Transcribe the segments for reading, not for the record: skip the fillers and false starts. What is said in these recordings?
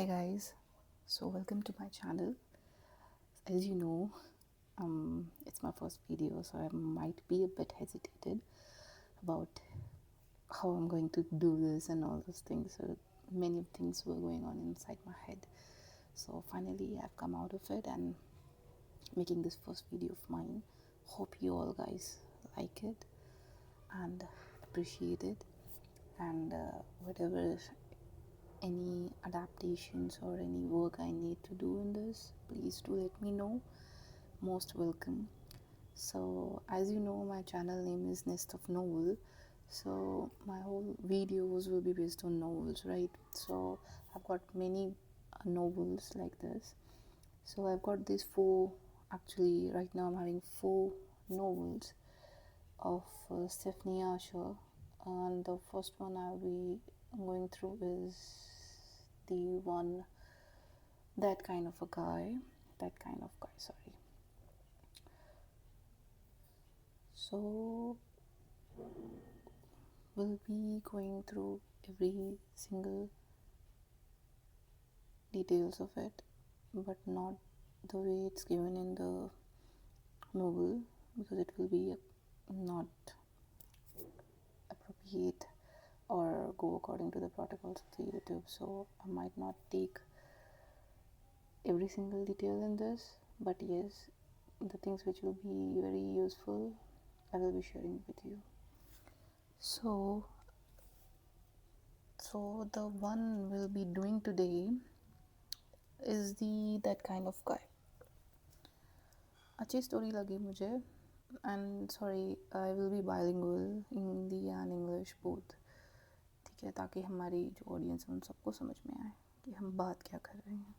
Hi guys, so welcome to my channel. As you know, it's my first video, so I might be a bit hesitated about how I'm going to do this and all those things. So many things were going on inside my head. So finally, I've come out of it and making this first video of mine. Hope you all guys like it and appreciate it, and whatever any adaptations or any work I need to do in this, please do let me know. Most welcome. So as you know, my channel name is Nest of Novel, so my whole videos will be based on novels, right? So I've got many novels like this. So I've got these four, actually right now I'm having four novels of Stephanie Asher, and the first one I'll be going through is the one that kind of guy, sorry. So we'll be going through every single details of it, but not the way it's given in the novel, because it will be not appropriate or go according to the protocols of the YouTube. So I might not take every single detail in this, but yes, the things which will be very useful I will be sharing with you. So the one we'll be doing today is the that kind of guy. अच्छी story लगी मुझे, and sorry I will B bilingual, Hindi and English both, ठीक है, ताकि हमारी जो audience है उन सबको समझ में आए कि हम बात क्या कर रहे हैं.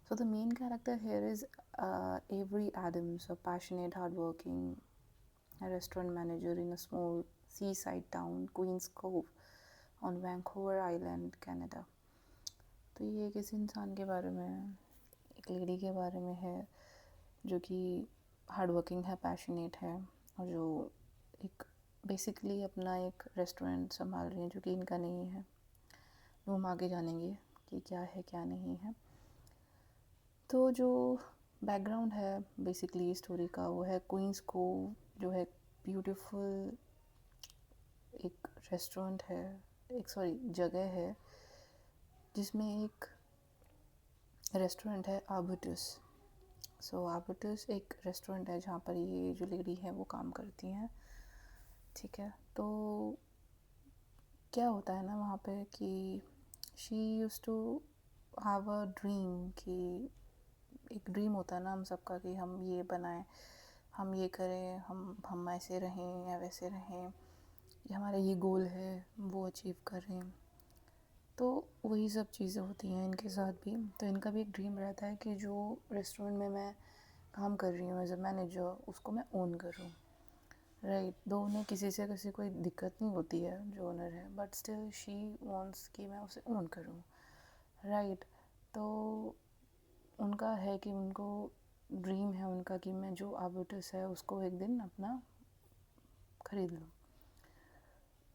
So the main character here is Avery Adams, a passionate, hardworking restaurant manager in a small seaside town, Queens Cove, on Vancouver Island, Canada. तो ये किसी इंसान के बारे में है, एक लेडी के बारे में है जो कि हार्ड वर्किंग है, पैशनेट है, और जो एक बेसिकली अपना एक रेस्टोरेंट संभाल रही हैं जो कि इनका नहीं है. वो हम आगे जानेंगे कि क्या है क्या नहीं है. तो जो बैकग्राउंड है बेसिकली स्टोरी का वो है क्वींस को, जो है ब्यूटीफुल एक रेस्टोरेंट है, एक जगह है जिसमें एक रेस्टोरेंट है आर्बुटस. सो आर्बुटस एक रेस्टोरेंट है जहाँ पर ये जो लेडी है वो काम करती हैं, ठीक है. तो क्या होता है ना वहाँ पे कि she used to have a dream, कि एक ड्रीम होता है ना हम सबका कि हम ये बनाएं, हम ये करें, हम ऐसे रहें या वैसे रहें, ये हमारा ये गोल है वो अचीव करें. तो वही सब चीज़ें होती हैं इनके साथ भी. तो इनका भी एक ड्रीम रहता है कि जो रेस्टोरेंट में मैं काम कर रही हूँ एज अ मैनेजर, उसको मैं ओन करूँ, राइट. दो उन्हें किसी से कोई दिक्कत नहीं होती है जो ओनर है, बट स्टिल शी वांट्स कि मैं उसे ओन करूँ, राइट. तो उनका है कि उनको ड्रीम है उनका कि मैं जो आर्बुटस है उसको एक दिन अपना खरीद लूँ.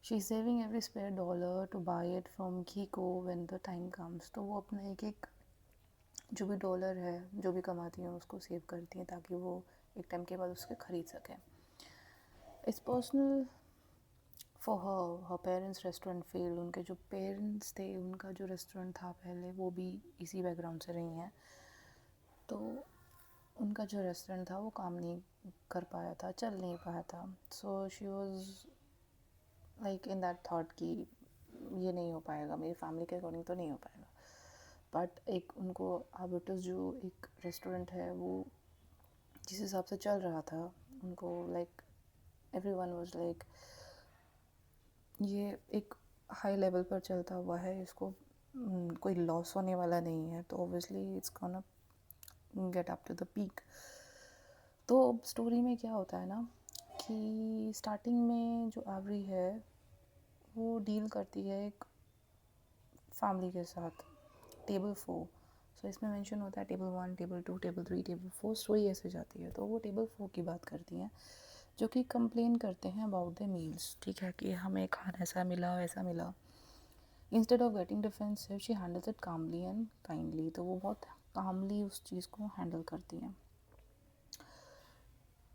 She is saving every spare dollar to buy it from Kiko when the time comes. तो वो अपना एक एक जो भी डॉलर है जो भी कमाती हैं उसको सेव करती हैं ताकि वो एक टाइम के बाद उसके ख़रीद सकें. It's personal for her parents restaurant failed. उनके जो पेरेंट्स थे उनका जो रेस्टोरेंट था पहले वो भी इसी बैकग्राउंड से रही हैं. तो उनका जो रेस्टोरेंट था वो काम नहीं कर पाया था, चल नहीं पाया था. So she was like in that thought कि ये नहीं हो पाएगा, मेरी फैमिली के अकॉर्डिंग तो नहीं हो पाएगा. बट एक उनको आर्बुटस जो एक रेस्टोरेंट है वो जिस हिसाब से चल रहा था, उनको लाइक एवरीवन वाज लाइक ये एक हाई लेवल पर चलता हुआ है, इसको कोई लॉस होने वाला नहीं है, तो obviously it's gonna get up to the peak. तो स्टोरी में क्या होता है ना कि स्टार्टिंग में जो एवरी है वो डील करती है एक फैमिली के साथ, टेबल 4. सो इसमें मेंशन होता है table 1, table 2, table 3, table 4, story ऐसे जाती है. तो वो टेबल 4 की बात करती हैं जो कि कंप्लेन करते हैं अबाउट द मील्स, ठीक है, कि हमें खाना ऐसा मिला वैसा मिला. Instead of getting defensive she handles it calmly and kindly. तो वो बहुत कामली उस चीज़ को हैंडल करती हैं।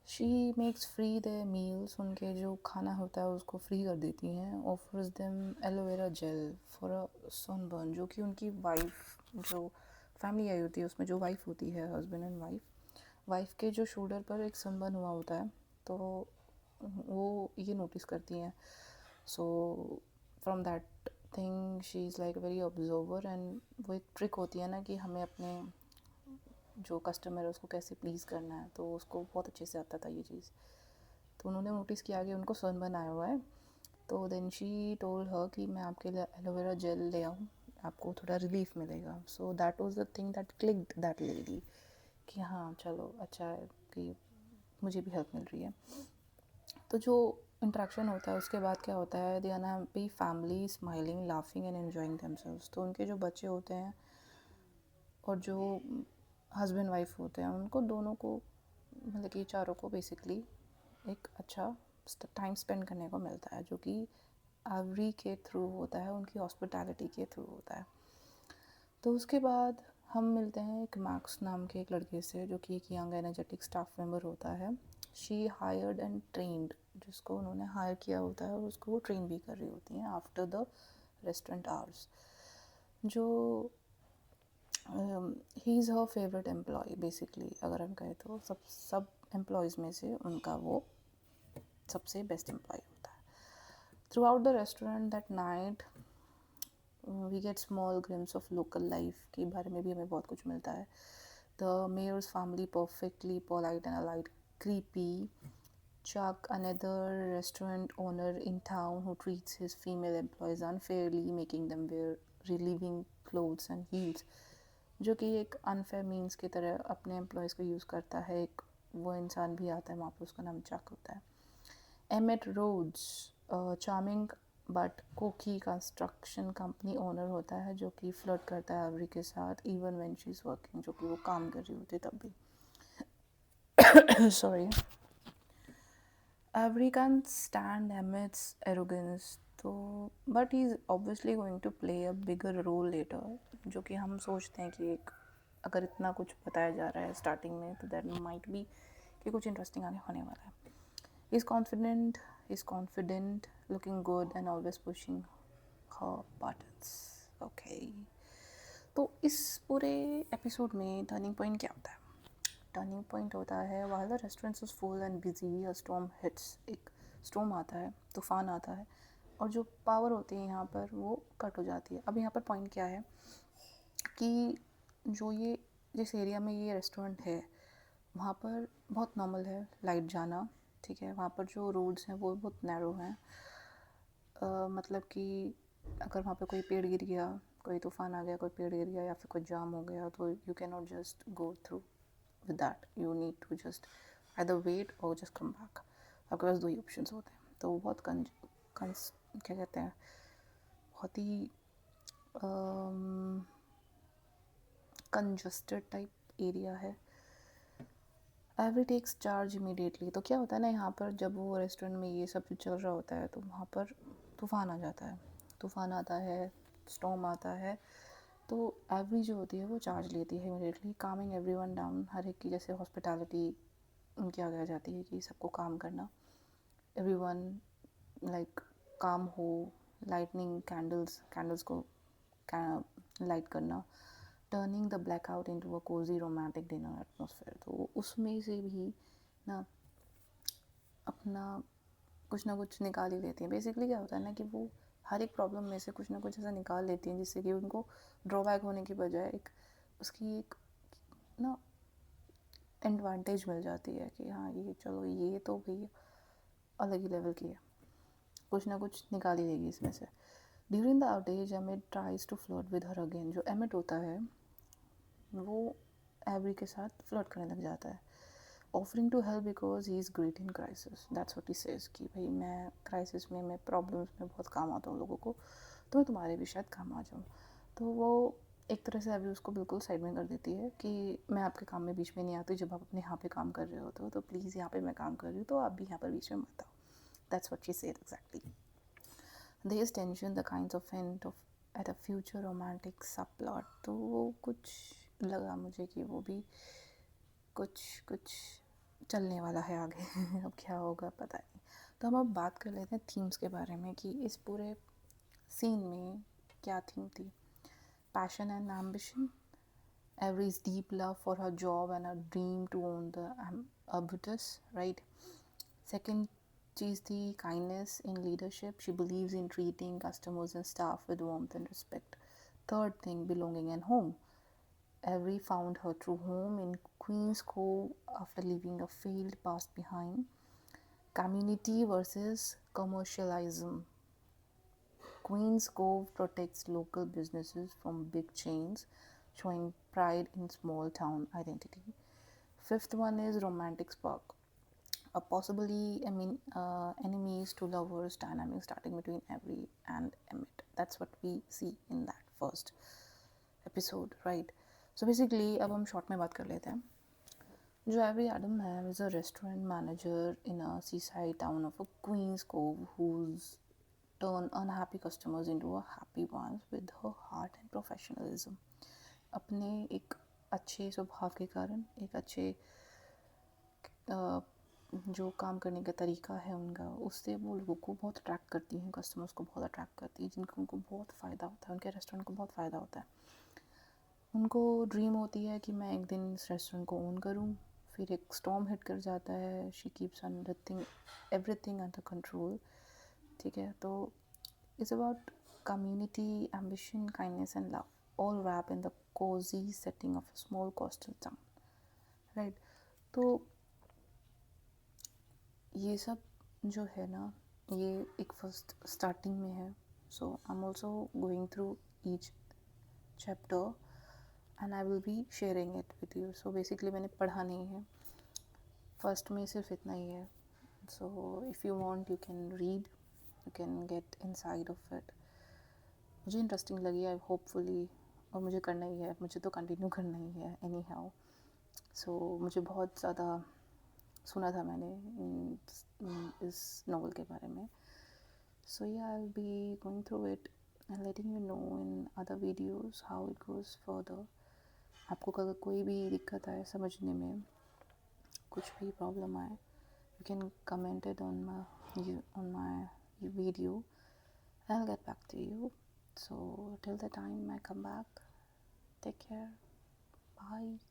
She makes free the meals, उनके जो खाना होता है उसको फ्री कर देती हैं। Offers them aloe vera gel for a sunburn, जो कि उनकी वाइफ, जो फैमिली आई होती है उसमें जो वाइफ होती है, हस्बैंड एंड वाइफ के जो शोल्डर पर एक सनबर्न हुआ होता है, तो वो ये नोटिस करती हैं। So from that thing she is like very observer, and वो एक ट्रिक होती है ना कि हमें अपने जो कस्टमर है उसको कैसे प्लीज़ करना है, तो उसको बहुत अच्छे से आता था ये चीज़। तो उन्होंने नोटिस किया कि उनको सनबर्न आया हुआ है, तो देन शी टोल्ड हर कि मैं आपके लिए एलोवेरा जेल ले आऊँ, आपको थोड़ा रिलीफ मिलेगा। So that was the thing that clicked that lady कि हाँ चलो अच्छा है कि मुझे भी हेल्प मिल रही है। तो जो इंट्रैक्शन होता है उसके बाद क्या होता है, they are happy family smiling laughing and enjoying themselves. तो उनके जो बच्चे होते हैं और जो हस्बैंड वाइफ होते हैं उनको दोनों को, मतलब कि चारों को बेसिकली एक अच्छा टाइम स्पेंड करने को मिलता है, जो कि एवरी के थ्रू होता है, उनकी हॉस्पिटैलिटी के थ्रू होता है। तो उसके बाद हम मिलते हैं एक मैक्स नाम के एक लड़के से, जो कि एक यंग एनर्जेटिक स्टाफ मेंबर होता है। शी हायर्ड एंड ट्रेंड, जिसको उन्होंने हायर किया होता है और उसको वो ट्रेन भी कर रही होती हैं आफ्टर द रेस्टोरेंट आवर्स। जो he is her favourite employee basically, अगर हम कहें तो सब एम्प्लॉयज़ में से उनका वो सबसे बेस्ट एम्प्लॉय होता है। Throughout the restaurant that night we get small glimpse of local life के बारे में भी हमें बहुत कुछ मिलता है। The Mayers family perfectly polite and alight creepy. Chuck, another restaurant owner in town who treats his female employees unfairly, making them wear relieving clothes and heels, जो कि एक अनफेयर मीन्स की तरह अपने एम्प्लॉयज़ को यूज़ करता है। एक वो इंसान भी आता है वहाँ पर, उसका नाम चक होता है। एमिट रोड्स, चार्मिंग बट कोकी कंस्ट्रक्शन कंपनी ओनर होता है, जो कि फ्लर्ट करता है एवरी के साथ even when she is working, जो कि वो काम कर रही होती है तब भी। Sorry. Avery can't stand Emmett's arrogance, तो but he is obviously going to play a bigger role later, जो कि हम सोचते हैं कि एक अगर इतना कुछ बताया जा रहा है स्टार्टिंग में तो दैट माइट बी कि कुछ इंटरेस्टिंग आगे होने वाला है। Is confident looking good and always pushing her buttons. Okay, तो इस पूरे एपिसोड में टर्निंग पॉइंट क्या होता है? टर्निंग पॉइंट होता है while the restaurant was full and busy a storm hits, एक स्टॉर्म आता है, तूफान आता है, और जो पावर होती है यहाँ पर वो कट हो जाती है। अब यहाँ पर पॉइंट क्या है कि जो ये जिस एरिया में ये रेस्टोरेंट है वहाँ पर बहुत नॉर्मल है लाइट जाना, ठीक है। वहाँ पर जो रोड्स हैं वो बहुत नैरो हैं, मतलब कि अगर वहाँ पे कोई पेड़ गिर गया, कोई तूफान आ गया, कोई पेड़ गिर गया या फिर कोई जाम हो गया, तो you can not just go through with that, you need to just either wait or just come back। आपके पास दो ही ऑप्शंस होते हैं। तो वो बहुत क्या कहते हैं, बहुत ही कंजस्टेड टाइप एरिया है। Avery takes charge immediately. तो क्या होता है ना, यहाँ पर जब वो रेस्टोरेंट में ये सब चल रहा होता है तो वहाँ पर तूफ़ान आ जाता है, तूफ़ान आता है, स्टॉर्म आता है, तो एवरी जो होती है वो चार्ज लेती है इमीडिएटली, कामिंग एवरीवन डाउन। हर एक की जैसे हॉस्पिटैलिटी उनकी आ जाती है कि सबको काम करना, एवरीवन लाइक काम हो, लाइटनिंग कैंडल्स को लाइट करना, turning the blackout into a cosy romantic dinner atmosphere. तो उसमें से भी ना अपना कुछ ना कुछ निकाल ही लेती हैं। बेसिकली क्या होता है ना कि वो हर एक प्रॉब्लम में से कुछ ना कुछ ऐसा निकाल लेती हैं जिससे कि उनको ड्रॉबैक होने की बजाय एक उसकी एक ना एडवांटेज मिल जाती है कि हाँ ये चलो ये तो भाई अलग ही लेवल की है, कुछ ना कुछ निकाल ही देगी इसमें से। During the outage Emmett tries to flirt with her again. जो एमिट होता है वो एवरी के साथ फ्लर्ट करने लग जाता है, offering to help because he is great in crisis. That's what he says कि भाई मैं क्राइसिस में, मैं प्रॉब्लम्स में बहुत काम आता हूँ लोगों को, तो मैं तुम्हारे भी शायद काम आ जाऊँ। तो वो एक तरह से अभी उसको बिल्कुल साइड में कर देती है कि मैं आपके काम में बीच में नहीं आती, जब आप अपने यहाँ पे काम कर रहे होते हो तो प्लीज़ यहाँ पे मैं काम कर रही हूँ तो आप भी यहाँ पर बीच में मत आओ। That's what she said exactly. There is tension, the kinds of hint of at a future romantic सब प्लॉट, तो वो कुछ लगा मुझे कि वो भी कुछ कुछ चलने वाला है आगे। अब क्या होगा पता नहीं। तो हम अब बात कर लेते हैं थीम्स के बारे में कि इस पूरे सीन में क्या थीम थी। Passion and ambition, Avery's deep love for her job and her dream to own the Arbutus, right? Second चीज़ थी kindness in leadership. She believes in treating customers and staff with warmth and respect. Third thing, belonging and home. Avery found her true home in Queen's Cove after leaving a failed past behind. Community versus commercialism. Queen's Cove protects local businesses from big chains, showing pride in small town identity. Fifth one is romantic spark, a possibly enemies to lovers dynamic starting between Avery and Emmett. That's what we see in that first episode, right? So basically, अब हम short में बात कर लेते हैं. जो Avery Adam है is a restaurant manager in a seaside town of a Queen's Cove who's turn unhappy customers into a happy ones with her heart and professionalism. अपने एक अच्छे स्वभाव के कारण, एक अच्छे जो काम करने का तरीका है उनका, उससे वो लोगों को बहुत अट्रैक्ट करती हैं, कस्टमर्स को बहुत अट्रैक्ट करती हैं, जिनको उनको बहुत फ़ायदा होता है, उनके रेस्टोरेंट को बहुत फ़ायदा होता है. उनको ड्रीम होती है कि मैं एक दिन इस रेस्टोरेंट को ओन करूं. फिर एक स्टॉर्म हिट कर जाता है. She keeps everything under control. ठीक है, तो it's about community, ambition, kindness and love, all wrapped in the cozy setting of a small coastal town, right? तो ये सब जो है ना, ये एक फर्स्ट स्टार्टिंग में है. So I am also going through each chapter and I will be sharing it with you. So basically मैंने पढ़ा नहीं है, फर्स्ट में सिर्फ इतना ही है. So if you want you can read, you can get inside of it. मुझे interesting लगी है होपफुली, और मुझे करना ही है, मुझे तो कंटिन्यू करना ही है एनी हाउ. सो मुझे बहुत ज़्यादा सुना था मैंने इस नावल के बारे में. सो या आई will be going through it and letting you know in other videos how it goes further. आपको अगर कोई भी दिक्कत आए समझने में, कुछ भी प्रॉब्लम आए, you can comment it on my video. I'll get back to you. So till the time I come back, take care. Bye.